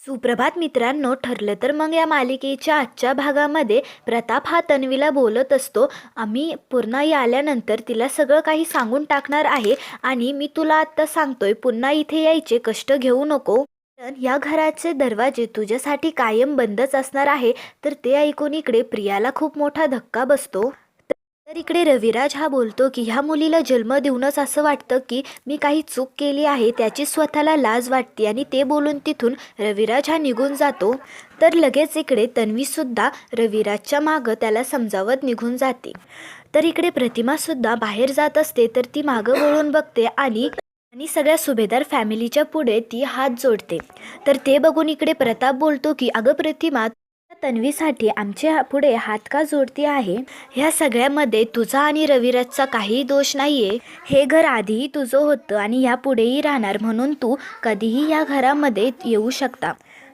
सुप्रभात मित्रांनो, ठरलं तर मग या मालिकेच्या आजच्या भागामध्ये प्रताप हा तन्वीला बोलत असतो. आम्ही पुन्हा आल्यानंतर तिला सगळं काही सांगून टाकणार आहे आणि मी तुला आत्ता सांगतोय, पुन्हा इथे यायचे कष्ट घेऊ नको. या घराचे दरवाजे तुझ्यासाठी कायम बंदच असणार आहे. तर ते ऐकून इकडे प्रियाला खूप मोठा धक्का बसतो. तर इकडे रविराज हा बोलतो की ह्या मुलीला जन्म देऊनच असं वाटतं की मी काही चूक केली आहे, त्याची स्वतःला लाज वाटते आणि ते बोलून तिथून रविराज हा निघून जातो. तर लगेच इकडे तन्वीसुद्धा रविराजच्या मागं त्याला समजावत निघून जाते. तर इकडे प्रतिमासुद्धा बाहेर जात असते. तर ती मागं वळून बघते आणि आणि सगळ्या सुभेदार फॅमिलीच्या पुढे ती हात जोडते. तर ते बघून इकडे प्रताप बोलतो की अगं प्रतिमा, तन्वीसाठी आमच्या पुढे हात का जोडती आहे? ह्या सगळ्यामध्ये तुझा आणि रविराजचा काही दोष नाहीये. हे घर आधीही तुझं होतं आणि यापुढेही राहणार, म्हणून तू कधीही या घरामध्ये येऊ शकता.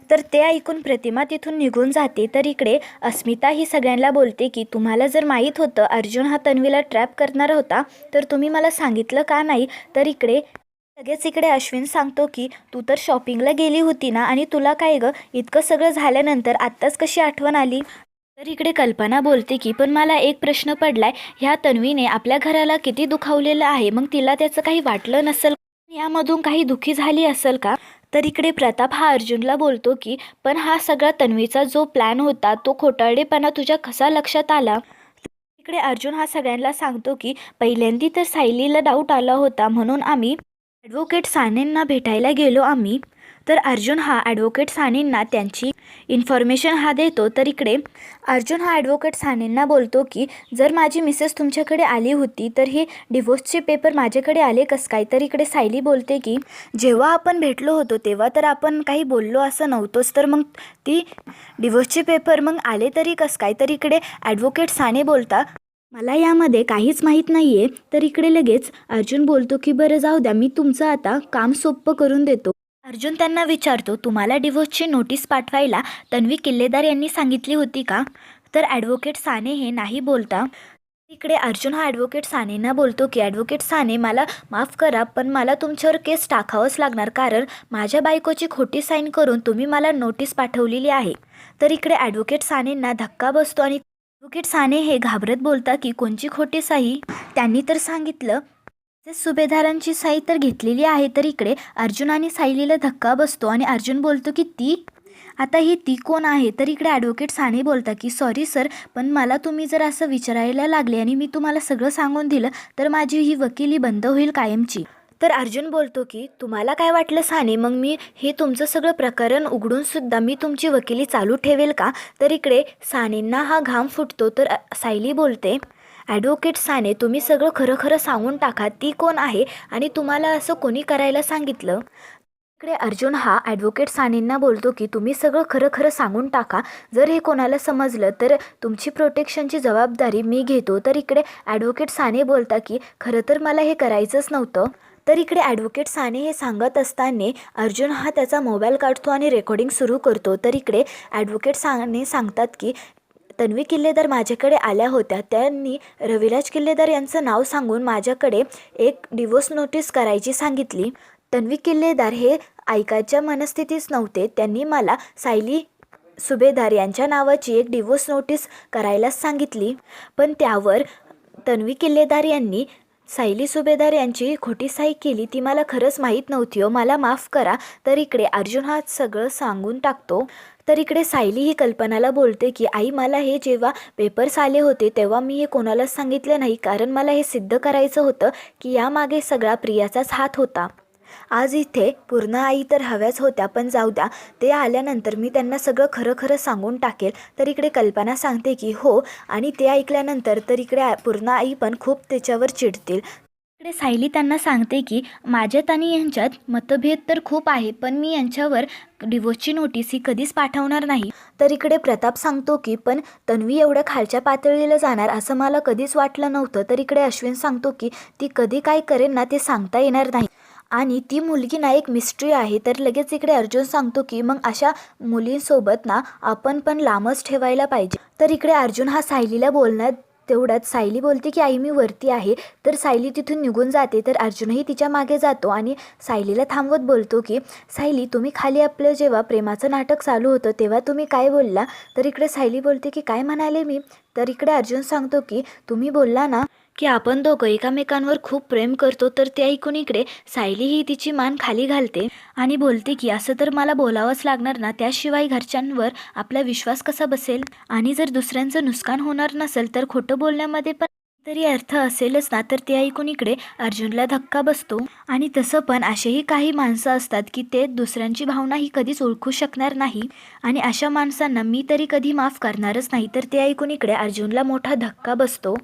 तर ते ऐकून प्रतिमा तिथून निघून जाते. तर इकडे अस्मिता ही सगळ्यांना बोलते की तुम्हाला जर माहीत होतं अर्जुन हा तन्वीला ट्रॅप करणार होता, तर तुम्ही मला सांगितलं का नाही? तर लगेच इकडे अश्विन सांगतो की तू तर शॉपिंगला गेली होती ना, आणि तुला काय गं, इतकं सगळं झाल्यानंतर आत्ताच कशी आठवण आली? तर इकडे कल्पना बोलते की पण मला एक प्रश्न पडलाय, ह्या तन्वीने आपल्या घराला किती दुखावलेलं आहे, मग तिला त्याचं काही वाटलं नसेल, यामधून काही दुःखी झाली असेल का? तर इकडे प्रताप हा अर्जुनला बोलतो की पण हा सगळा तन्वीचा जो प्लॅन होता तो खोटारडेपणा तुझ्या कसा लक्षात आला? इकडे अर्जुन हा सगळ्यांना सांगतो की पहिल्यांदी तर सायलीला डाऊट आला होता, म्हणून आम्ही ॲडव्होकेट सानेंना भेटायला गेलो आम्ही. तर अर्जुन हा ॲडव्होकेट सानेंना त्यांची इन्फॉर्मेशन हा देतो. तर इकडे अर्जुन हा ॲडव्होकेट सानेंना बोलतो की जर माझी मिसेस तुमच्याकडे आली होती तर हे डिवोर्सचे पेपर माझ्याकडे आले कसं काय? तर इकडे सायली बोलते की जेव्हा आपण भेटलो होतो तेव्हा तर आपण काही बोललो असं नव्हतोच, तर मग ती डिवोर्सचे पेपर मग आले तरी कसं काय? तर इकडे ॲडव्होकेट साने बोलता मला यामध्ये काहीच माहीत नाही आहे. तर इकडे लगेच अर्जुन बोलतो की बरं जाऊ द्या, मी तुमचं आता काम सोपं करून देतो. अर्जुन त्यांना विचारतो तुम्हाला डिवोर्सची नोटीस पाठवायला तन्वी किल्लेदार यांनी सांगितली होती का? तर ॲडव्होकेट साने हे नाही बोलता. इकडे अर्जुन हा ॲडव्होकेट सानेंना बोलतो की ॲडव्होकेट साने, मला माफ करा पण मला तुमच्यावर केस टाकावंच लागणार, कारण माझ्या बायकोची खोटी साईन करून तुम्ही मला नोटीस पाठवलेली आहे. तर इकडे ॲडव्होकेट सानेंना धक्का बसतो आणि ॲडव्होकेट साने हे घाबरत बोलता की कोणची खोटी सही? त्यांनी तर सांगितलं ते सुभेदारांची सही तर घेतलेली आहे. तर इकडे अर्जुन आणि सायलीला धक्का बसतो आणि अर्जुन बोलतो की ती कोण आहे? तर इकडे ॲडव्होकेट साने बोलता की सॉरी सर, पण मला तुम्ही जर असं विचारायला लागले आणि मी तुम्हाला सगळं सांगून दिलं तर माझी ही वकिली बंद होईल कायमची. तर अर्जुन बोलतो की तुम्हाला काय वाटलं साने, मग मी हे तुमचं सगळं प्रकरण उघडून सुद्धा मी तुमची वकिली चालू ठेवेल का? तर इकडे सानेंना हा घाम फुटतो. तर सायली बोलते ॲडव्होकेट साने, तुम्ही सगळं खरं खरं सांगून टाका, ती कोण आहे आणि तुम्हाला असं कोणी करायला सांगितलं? इकडे अर्जुन हा ॲडव्होकेट सानेंना बोलतो की तुम्ही सगळं खरं खरं सांगून टाका, जर हे कोणाला समजलं तर तुमची प्रोटेक्शनची जबाबदारी मी घेतो. तर इकडे ॲडव्होकेट साने बोलता की खरं तर मला हे करायचंच नव्हतं. तर इकडे ॲडव्होकेट साने हे सांगत असताना अर्जुन हा त्याचा मोबाईल काढतो आणि रेकॉर्डिंग सुरू करतो. तर इकडे ॲडव्होकेट साने सांगतात की तन्वी किल्लेदार माझ्याकडे आल्या होत्या, त्यांनी रविराज किल्लेदार यांचं नाव सांगून माझ्याकडे एक डिवोर्स नोटीस करायची सांगितली. तन्वी किल्लेदार हे ऐकायच्या मनस्थितीच नव्हते. त्यांनी मला सायली सुभेदार यांच्या नावाची एक डिवोर्स नोटीस करायलाच सांगितली, पण त्यावर तन्वी किल्लेदार यांनी सायली सुभेदार यांची खोटी सही केली. ती मला खरंच माहीत नव्हती हो, मला माफ करा. तर इकडे अर्जुन हा सगळं सांगून टाकतो. तर इकडे सायली ही कल्पनाला बोलते की आई, मला हे जेव्हा पेपर्स आले होते तेव्हा मी हे कोणालाच सांगितलं नाही, कारण मला हे सिद्ध करायचं होतं की यामागे सगळा प्रियाचाच हात होता. आज इथे पूर्ण आई तर हव्याच होत्या, पण जाऊ द्या, ते आल्यानंतर मी त्यांना सगळं खरं खरं सांगून टाकेल. तर इकडे कल्पना सांगते की हो, आणि ते ऐकल्यानंतर तर इकडे पूर्ण आई पण खूप त्याच्यावर चिडतील. इकडे सायली त्यांना सांगते की माझ्यात आणि यांच्यात मतभेद तर खूप आहे, पण मी यांच्यावर डिवोर्सची नोटीस ही कधीच पाठवणार नाही. तर इकडे प्रताप सांगतो की पण तन्वी एवढ्या खालच्या पातळीला जाणार असं मला कधीच वाटलं नव्हतं. तर इकडे अश्विन सांगतो की ती कधी काय करेल ना ते सांगता येणार नाही, आणि ती मुलगी ना एक मिस्ट्री आहे. तर लगेच इकडे अर्जुन सांगतो की मग अशा मुलींसोबत ना आपण पण लांबच ठेवायला पाहिजे. तर इकडे अर्जुन हा सायलीला बोलण्यात तेवढ्यात सायली बोलते की आई मी वरती आहे. तर सायली तिथून निघून जाते. तर अर्जुनही तिच्या मागे जातो आणि सायलीला थांबवत बोलतो की सायली तुम्ही खाली आपलं जेव्हा प्रेमाचं नाटक चालू होतं तेव्हा तुम्ही काय बोलला. तर इकडे सायली बोलते की काय म्हणाले मी. तर इकडे अर्जुन सांगतो की तुम्ही बोलला ना की आपण दोघं एकामेकांवर खूप प्रेम करतो. तर ते ऐकून इकडे सायली ही तिची मान खाली घालते आणि बोलते की असं तर मला बोलावंच लागणार ना, त्याशिवाय घरच्यांवर आपला विश्वास कसा बसेल. आणि जर दुसऱ्यांचं नुकसान होणार नसेल तर खोटं बोलण्यामध्ये पण तरी अर्थ असेलच ना. तर ते ऐकून इकडे अर्जुनला धक्का बसतो. आणि तसं पण असेही काही माणसं असतात की ते दुसऱ्यांची भावना ही कधीच ओळखू शकणार नाही आणि अशा माणसांना मी तरी कधी माफ करणारच नाही. तर ते ऐकून इकडे अर्जुनला मोठा धक्का बसतो.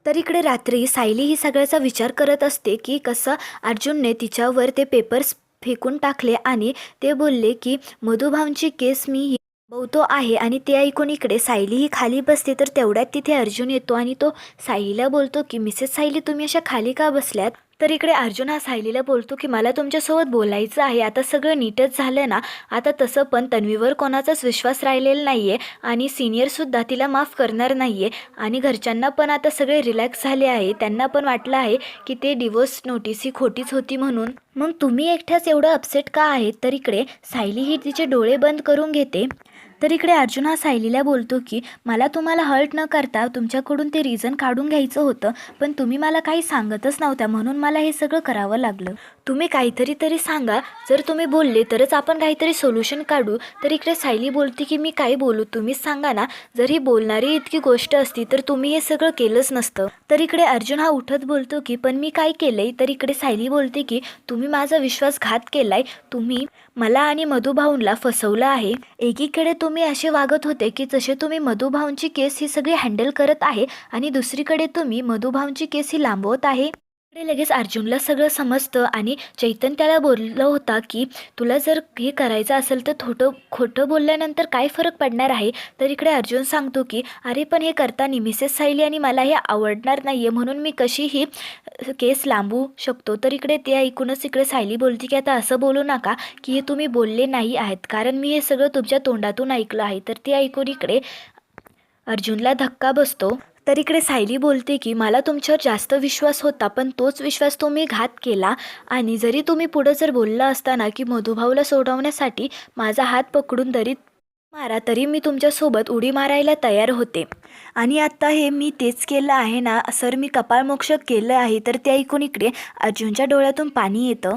तर इकडे रात्री सायली ही सगळ्याचा विचार करत असते की कसं अर्जुनने तिच्यावर ते पेपर्स फेकून टाकले आणि ते बोलले की मधुभाऊंची केस मी ही बहुतो आहे. आणि ते ऐकून इकडे सायली ही खाली बसते. तर तेवढ्यात तिथे अर्जुन येतो आणि तो सायलीला बोलतो की मिसेस सायली तुम्ही अशा खाली का बसल्यात. तर इकडे अर्जुन हा सायलीला बोलतो की मला तुमच्यासोबत बोलायचं आहे. आता सगळं नीटच झालं ना. आता तसं पण तन्वीवर कोणाचाच विश्वास राहिलेला नाही आहे आणि सिनियरसुद्धा तिला माफ करणार नाही आहे. आणि घरच्यांना पण आता सगळे रिलॅक्स झाले आहे. त्यांना पण वाटलं आहे की ते डिवोर्स नोटीस ही खोटीच होती म्हणून. मग तुम्ही एकट्याच एवढं अपसेट का आहेत. तर इकडे सायली ही तिचे डोळे बंद करून घेते. तर इकडे अर्जुन हा सायलीला बोलतो की मला तुम्हाला हर्ट न करता तुमच्याकडून ते रिझन काढून घ्यायचं होतं, पण तुम्ही मला काही सांगतच नव्हत्या म्हणून मला हे सगळं करावं लागलं. तुम्ही काहीतरी तरी सांगा. जर तुम्ही बोलले तरच आपण काहीतरी सोल्युशन काढू. तर इकडे सायली बोलते की मी काय बोलू तुम्हीच सांगा ना. जर ही बोलणारी इतकी गोष्ट असती तर तुम्ही हे सगळं केलंच नसतं. तर इकडे अर्जुन हा उठत बोलतो की पण मी काय केलंय. तर इकडे सायली बोलते की तुम्ही माझा विश्वासघात केलाय. तुम्ही मला आणि मधुभाऊंला फसवलं आहे. एकीकडे तुम्ही असे वागत होते की जसे तुम्ही मधुभाऊंची केस ही सगळी हँडल करत आहे आणि दुसरीकडे तुम्ही मधुभाऊंची केस ही लांबवत आहे. इकडे लगेच अर्जुनला सगळं समजतं आणि चैतन त्याला बोललं होता की तुला जर हे करायचं असेल तर खोटं बोलल्यानंतर काय फरक पडणार आहे. तर इकडे अर्जुन सांगतो की अरे पण हे करताना मिसेस सायली आणि मला हे आवडणार नाही आहे म्हणून मी कशीही केस लांबू शकतो. तर इकडे ते ऐकूनच इकडे सायली बोलते की आता असं बोलू नका की हे तुम्ही बोलले नाही आहेत कारण मी हे सगळं तुमच्या तोंडातून ऐकलं आहे. तर ते ऐकून इकडे अर्जुनला धक्का बसतो. तर इकडे सायली बोलते की मला तुमच्यावर जास्त विश्वास होता पण तोच विश्वास तुम्ही घात केला आणि जरी तुम्ही पुढं जर बोलला असताना की मधुभाऊला सोडवण्यासाठी माझा हात पकडून दरीत मारा तरी मी तुमच्यासोबत उडी मारायला तयार होते आणि आत्ता हे मी तेच केलं आहे ना सर. मी कपाळमोक्ष केलं आहे. तर ते ऐकून इकडे अर्जुनच्या डोळ्यातून पाणी येतं.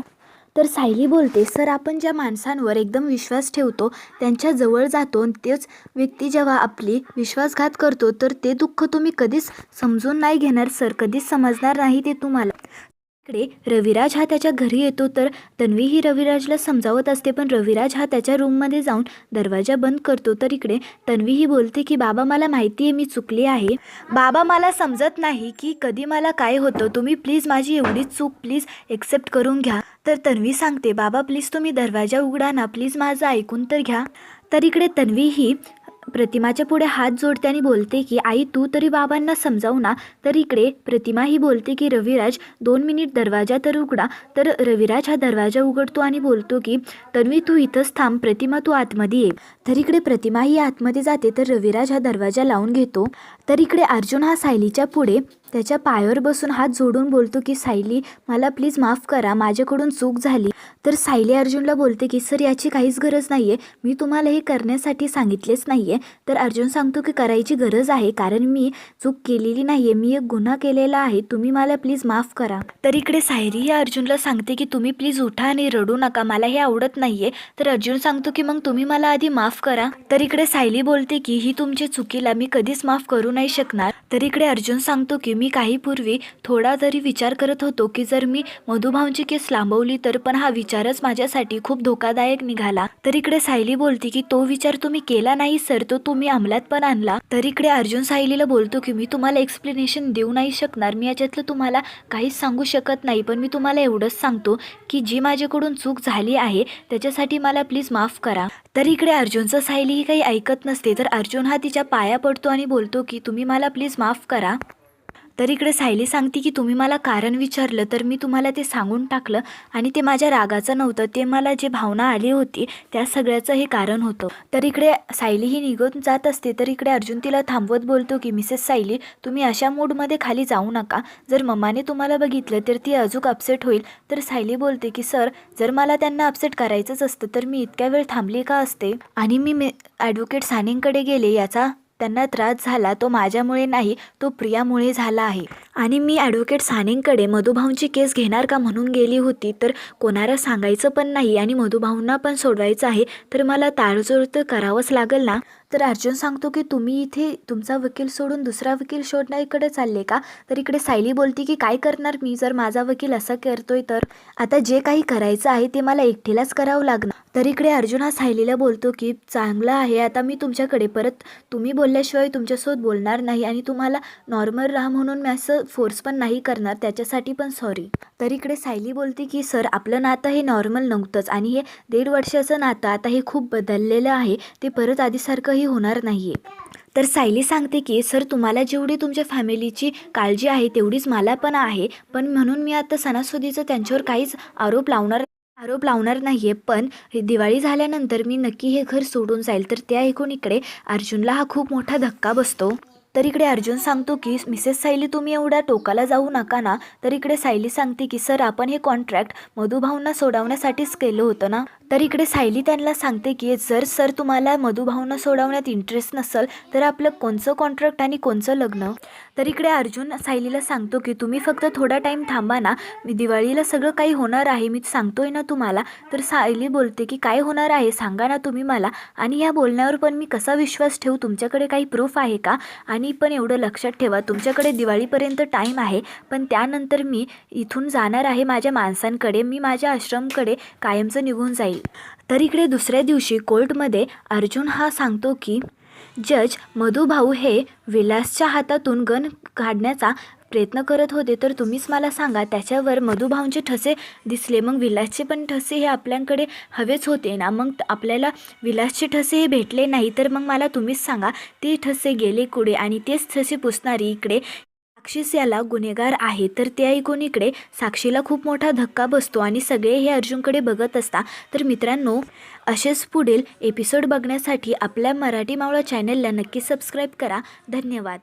तर सायली बोलते सर आपण ज्या माणसांवर एकदम विश्वास ठेवतो त्यांच्या जवळ जातो तेच व्यक्ती जेव्हा आपली विश्वासघात करतो तर ते दुःख तुम्ही कधीच समजून नाही घेणार सर. कधीच समजणार नाही ते तुम्हाला. इकडे रविराज हा त्याच्या घरी येतो. तर तन्वी ही रविराजला समजावत असते पण रविराज हा त्याच्या रूममध्ये जाऊन दरवाजा बंद करतो. तर इकडे तन्वी ही बोलते की बाबा मला माहिती आहे मी चुकली आहे. बाबा मला समजत नाही की कधी मला काय होतं. तुम्ही प्लीज माझी एवढीच चूक प्लीज एक्सेप्ट करून घ्या. तर तन्वी सांगते बाबा प्लीज तुम्ही दरवाजा उघडा ना प्लीज माझं ऐकून तर घ्या. तर इकडे तन्वी ही प्रतिमाच्या पुढे हात जोडते आणि बोलते की आई तू तरी बाबांना समजाव ना. तर इकडे प्रतिमा ही बोलते की रविराज 2 मिनिट दरवाजा तर उघडा. तर रविराज हा दरवाजा उघडतो आणि बोलतो की तन्वी तू इथंच थांब प्रतिमा तू आतमध्ये ये. तर इकडे प्रतिमा ही आतमध्ये जाते तर रविराज हा दरवाजा लावून घेतो. तर इकडे अर्जुन हा सायलीच्या पुढे त्याच्या पायावर बसून हात जोडून बोलतो की सायली मला प्लीज माफ करा माझ्याकडून चूक झाली. तर सायली अर्जुनला बोलते की सर याची काहीच गरज नाही आहे. मी तुम्हाला हे करण्यासाठी सांगितलेच नाही आहे. तर अर्जुन सांगतो की करायची गरज आहे कारण मी चूक केलेली नाही आहे. मी एक गुन्हा केलेला आहे. तुम्ही मला प्लीज माफ करा. तर इकडे सायली ही अर्जुनला सांगते की तुम्ही प्लीज उठा आणि रडू नका मला हे आवडत नाही आहे. तर अर्जुन सांगतो की मग तुम्ही मला आधी माफ करा. तर इकडे सायली बोलते की ही तुमची चुकीला मी कधीच माफ करू नाही शकणार. तर इकडे अर्जुन सांगतो की मी काही पूर्वी थोडा तरी विचार करत होतो की जर मी मधुभाऊंची केस लांबवली तर पण हा विचारच माझ्यासाठी खूप धोकादायक निघाला. तर इकडे सायली बोलते की तो विचार तुम्ही केला नाही सर तो तुम्ही अंमलात पण आणला. तर इकडे अर्जुन सायलीला बोलतो की मी तुम्हाला एक्सप्लेनेशन देऊ नाही शकणार. मी याच्यातलं तुम्हाला काहीच सांगू शकत नाही पण मी तुम्हाला एवढंच सांगतो की जी माझ्याकडून चूक झाली आहे त्याच्यासाठी मला प्लीज माफ करा. तर इकडे अर्जुनचं सायली ही काही ऐकत नसते. तर अर्जुन हा तिच्या पाया पडतो आणि बोलतो की तुम्ही मला प्लीज माफ करा. तर इकडे सायली सांगते की तुम्ही मला कारण विचारलं तर मी तुम्हाला ते सांगून टाकलं आणि ते माझ्या रागाचं नव्हतं, ते मला जे भावना आली होती त्या सगळ्याचं हे कारण होतं. तर इकडे सायली ही निघून जात असते तर इकडे अर्जुन तिला थांबवत बोलतो की मिसेस सायली, तुम्ही अशा मूडमध्ये खाली जाऊ नका, जर मम्माने तुम्हाला बघितलं तर ती अजून अपसेट होईल. तर सायली बोलते की सर, जर मला त्यांना अपसेट करायचंच असतं तर मी इतक्या वेळ थांबली का असते, आणि मी ॲडव्होकेट सानेंकडे गेले याचा त्यांना त्रास झाला तो माझ्यामुळे नाही, तो प्रियामुळे झाला आहे. आणि मी ॲडव्होकेट सानेंकडे मधुभाऊंची केस घेणार का म्हणून गेली होती, तर कोणाला सांगायचं पण नाही आणि मधुभाऊंना पण सोडवायचं आहे, तर मला ताळजोड तर करावंच लागेल ना. तर अर्जुन सांगतो की तुम्ही इथे तुमचा वकील सोडून दुसरा वकील शोधण्याकडे चालले का. तर इकडे सायली बोलते की काय करणार मी, जर माझा वकील असं करतोय तर आता जे काही करायचं आहे ते मला एकटीलाच करावं लागणार. तर इकडे अर्जुन हा सायलीला बोलतो की चांगलं आहे, आता मी तुमच्याकडे परत तुम्ही बोलल्याशिवाय तुमच्यासोबत बोलणार नाही आणि तुम्हाला नॉर्मल राहा म्हणून मी असं फोर्स पण नाही करणार, त्याच्यासाठी पण सॉरी. तर इकडे सायली बोलते की सर, आपलं नातं हे नॉर्मल नव्हतंच आणि हे 1.5 वर्षाचं नातं आता हे खूप बदललेलं आहे, ते परत आधीसारखंही होणार नाही आहे. तर सायली सांगते की सर, तुम्हाला जेवढी तुमच्या फॅमिलीची काळजी आहे तेवढीच मला पण आहे, पण म्हणून मी आता सणासुदीचं त्यांच्यावर काहीच आरोप लावणार नाही आहे, पण दिवाळी झाल्यानंतर मी नक्की हे घर सोडून जाईल. तर ते ऐकून इकडे अर्जुनला हा खूप मोठा धक्का बसतो. तर इकडे अर्जुन सांगतो की मिसेस सायली, तुम्ही एवढ्या टोकाला जाऊ नका ना. तर इकडे सायली सांगते की सर, आपण हे कॉन्ट्रॅक्ट मधुभाऊंना सोडवण्यासाठीच केलं होतं ना. तर इकडे सायली त्यांना सांगते की जर सर तुम्हाला मधुभाऊंना सोडवण्यात इंटरेस्ट नसेल तर आपलं कोणचं कॉन्ट्रॅक्ट आणि कोणचं लग्न. तर इकडे अर्जुन सायलीला सांगतो की तुम्ही फक्त थोडा टाईम थांबा ना, मी दिवाळीला सगळं काही होणार आहे, मी सांगतोय ना तुम्हाला. तर सायली बोलते की काय होणार आहे सांगा ना तुम्ही मला, आणि ह्या बोलण्यावर पण मी कसा विश्वास ठेवू, तुमच्याकडे काही प्रूफ आहे का. आणि पण एवढं लक्षात ठेवा, तुमच्याकडे दिवाळीपर्यंत टाईम आहे, पण त्यानंतर मी इथून जाणार आहे माझ्या माणसांकडे, मी माझ्या आश्रमकडे कायमचं निघून जाईल. तर इकडे दुसऱ्या दिवशी कोर्टमध्ये अर्जुन हा सांगतो की जज, मधुभाऊ हे विलासच्या हातातून गन काढण्याचा प्रयत्न करत होते, तर तुम्हीच मला सांगा त्याच्यावर मधुभाऊंचे ठसे दिसले, मग विलासचे पण ठसे हे आपल्याकडे हवेच होते ना, मग आपल्याला विलासचे ठसे हे भेटले नाही, तर मग मला तुम्हीच सांगा ते ठसे गेले कुठे, आणि तेच ठसे पुसणारी इकडे साक्षी याला गुन्हेगार आहे. तर ते ऐकून इकडे साक्षीला खूप मोठा धक्का बसतो आणि सगळे हे अर्जुनकडे बघत असता. तर मित्रांनो, असेच पुढील एपिसोड बघण्यासाठी आपल्या मराठी मावळा चॅनलला नक्की सबस्क्राईब करा. धन्यवाद.